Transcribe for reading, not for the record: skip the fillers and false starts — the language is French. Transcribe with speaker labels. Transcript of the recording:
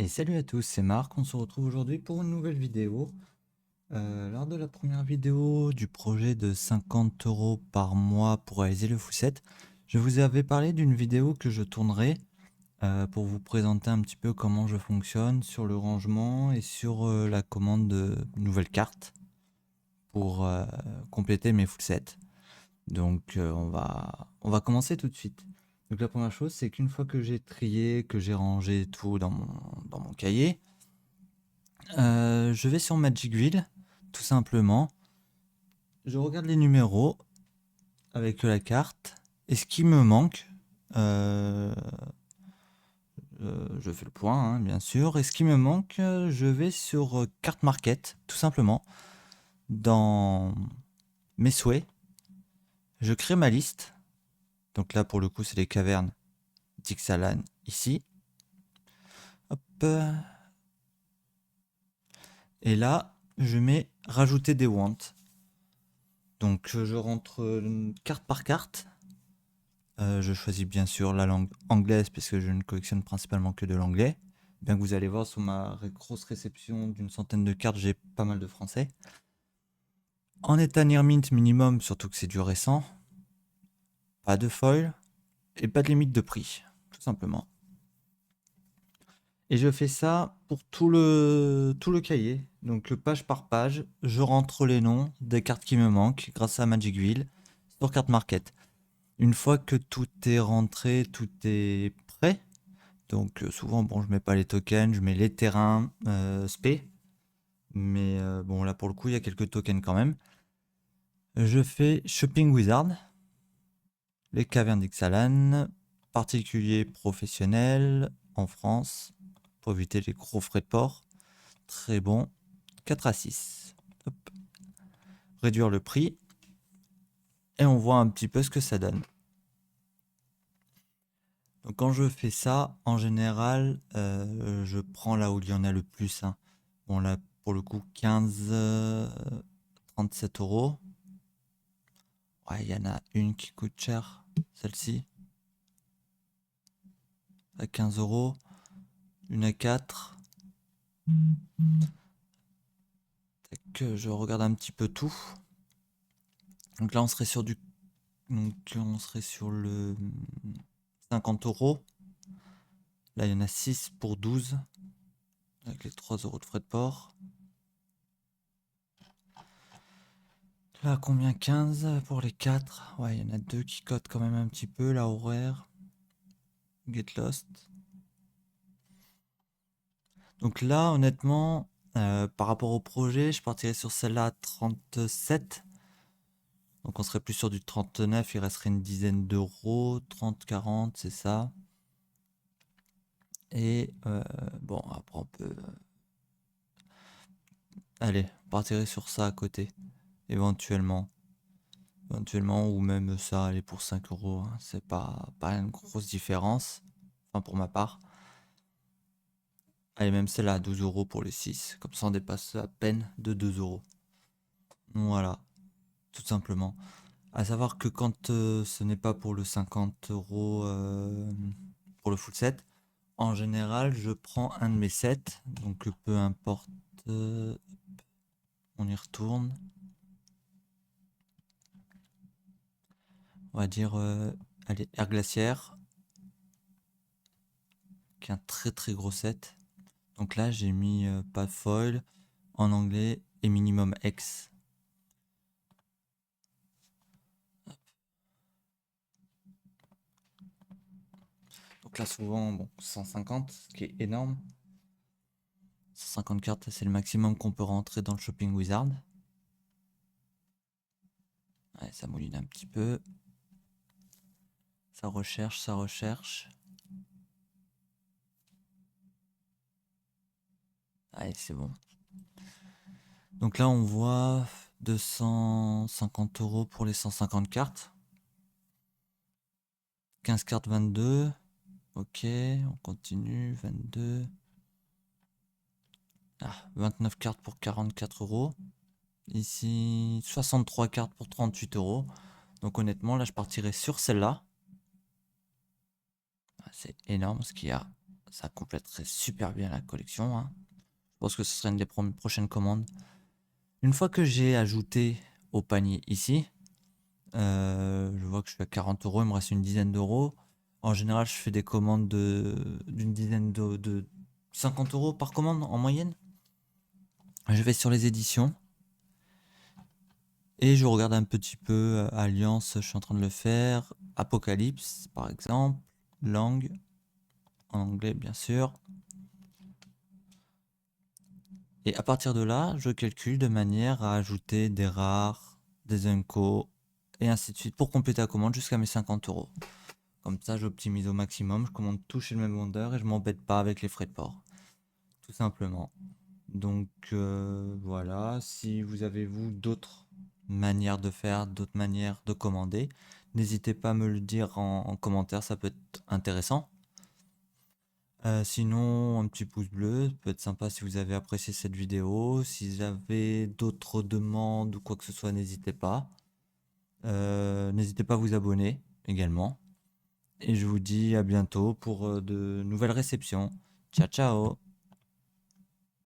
Speaker 1: Et salut à tous, c'est Marc, on se retrouve aujourd'hui pour une nouvelle vidéo. Lors de la première vidéo du projet de 50 € par mois pour réaliser le full set, je vous avais parlé d'une vidéo que je tournerai pour vous présenter un petit peu comment je fonctionne sur le rangement et sur la commande de nouvelles cartes pour compléter mes full sets. Donc on va commencer tout de suite. Donc la première chose, c'est qu'une fois que j'ai trié, que j'ai rangé tout dans mon cahier, je vais sur Magic Wheel, tout simplement. Je regarde les numéros avec la carte. Et ce qui me manque, euh, je fais le point, hein, bien sûr. Et ce qui me manque, je vais sur Carte Market, tout simplement. Dans mes souhaits, je crée ma liste. Donc là, pour le coup, c'est les cavernes d'Ixalan ici. Hop. Et là, je mets rajouter des wants. Donc je rentre carte par carte. Je choisis bien sûr la langue anglaise puisque je ne collectionne principalement que de l'anglais. Bien que vous allez voir sur ma grosse réception d'une centaine de cartes, j'ai pas mal de français. En état near mint minimum, surtout que c'est du récent. Pas de foil et pas de limite de prix, tout simplement. Et je fais ça pour tout le cahier. Donc page par page, je rentre les noms des cartes qui me manquent grâce à Magic Wheel sur Carte Market. Une fois que tout est rentré, tout est prêt. Donc souvent, bon, je mets pas les tokens, je mets les terrains spé. Mais bon, là pour le coup, il y a quelques tokens quand même. Je fais Shopping Wizard, les cavernes d'Ixalan, particulier professionnel en France, pour éviter les gros frais de port. Très bon. 4 à 6. Hop. Réduire le prix. Et on voit un petit peu ce que ça donne. Donc quand je fais ça, en général, je prends là où il y en a le plus. Hein. Bon là, pour le coup, 15, 37 €. Ouais, il y en a une qui coûte cher, celle-ci. À 15 €. Une à 4. Que je regarde un petit peu tout. Donc là, on serait sur du. Donc on serait sur le 50 €. Là, il y en a 6 pour 12. Avec les 3 € de frais de port. Là, combien? 15 pour les 4. Ouais, il y en a 2 qui cotent quand même un petit peu. La horaire. Get Lost. Donc là, honnêtement, par rapport au projet, je partirais sur celle-là à 37. Donc on serait plus sur du 39, il resterait une dizaine d'euros. 30, 40, c'est ça. Et bon, après on peut... Allez, on partirait sur ça à côté, éventuellement. Éventuellement, ou même ça, aller pour 5 €. Hein. C'est pas une grosse différence. Enfin, pour ma part. Allez, même celle-là à 12 € pour les 6. Comme ça, on dépasse à peine de 2 €. Voilà, tout simplement. À savoir que quand ce n'est pas pour le 50 € pour le full set, en général, je prends un de mes sets. Donc, peu importe, on y retourne. On va dire, allez, Air Glaciaire, qui est un très très gros set. Donc là, j'ai mis pas de foil en anglais et minimum X. Donc là, souvent, bon, 150, ce qui est énorme. 150 cartes, c'est le maximum qu'on peut rentrer dans le Shopping Wizard. Ouais, ça mouline un petit peu. Ça recherche, ça recherche. Allez, c'est bon. Donc là, on voit 250 € pour les 150 cartes. 15 cartes, 22. Ok, on continue. 22. Ah, 29 cartes pour 44 €. Ici, 63 cartes pour 38 €. Donc honnêtement, là, je partirai sur celle-là. C'est énorme ce qu'il y a. Ça complèterait super bien la collection, hein. Je pense que ce serait une des prochaines commandes. Une fois que j'ai ajouté au panier ici, je vois que je suis à 40 euros, il me reste une dizaine d'euros. En général, je fais des commandes d'une dizaine de 50 euros par commande en moyenne. Je vais sur les éditions et je regarde un petit peu Alliance, je suis en train de le faire. Apocalypse, par exemple. Langue, en anglais, bien sûr. Et à partir de là, je calcule de manière à ajouter des rares, des uncos, et ainsi de suite pour compléter la commande jusqu'à mes 50 euros. Comme ça, j'optimise au maximum, je commande tout chez le même vendeur et je m'embête pas avec les frais de port. Tout simplement. Donc voilà, si vous avez vous d'autres manières de faire, d'autres manières de commander, n'hésitez pas à me le dire en commentaire, ça peut être intéressant. Sinon, un petit pouce bleu, ça peut être sympa si vous avez apprécié cette vidéo. Si vous avez d'autres demandes ou quoi que ce soit, n'hésitez pas. N'hésitez pas à vous abonner également. Et je vous dis à bientôt pour de nouvelles réceptions. Ciao ciao!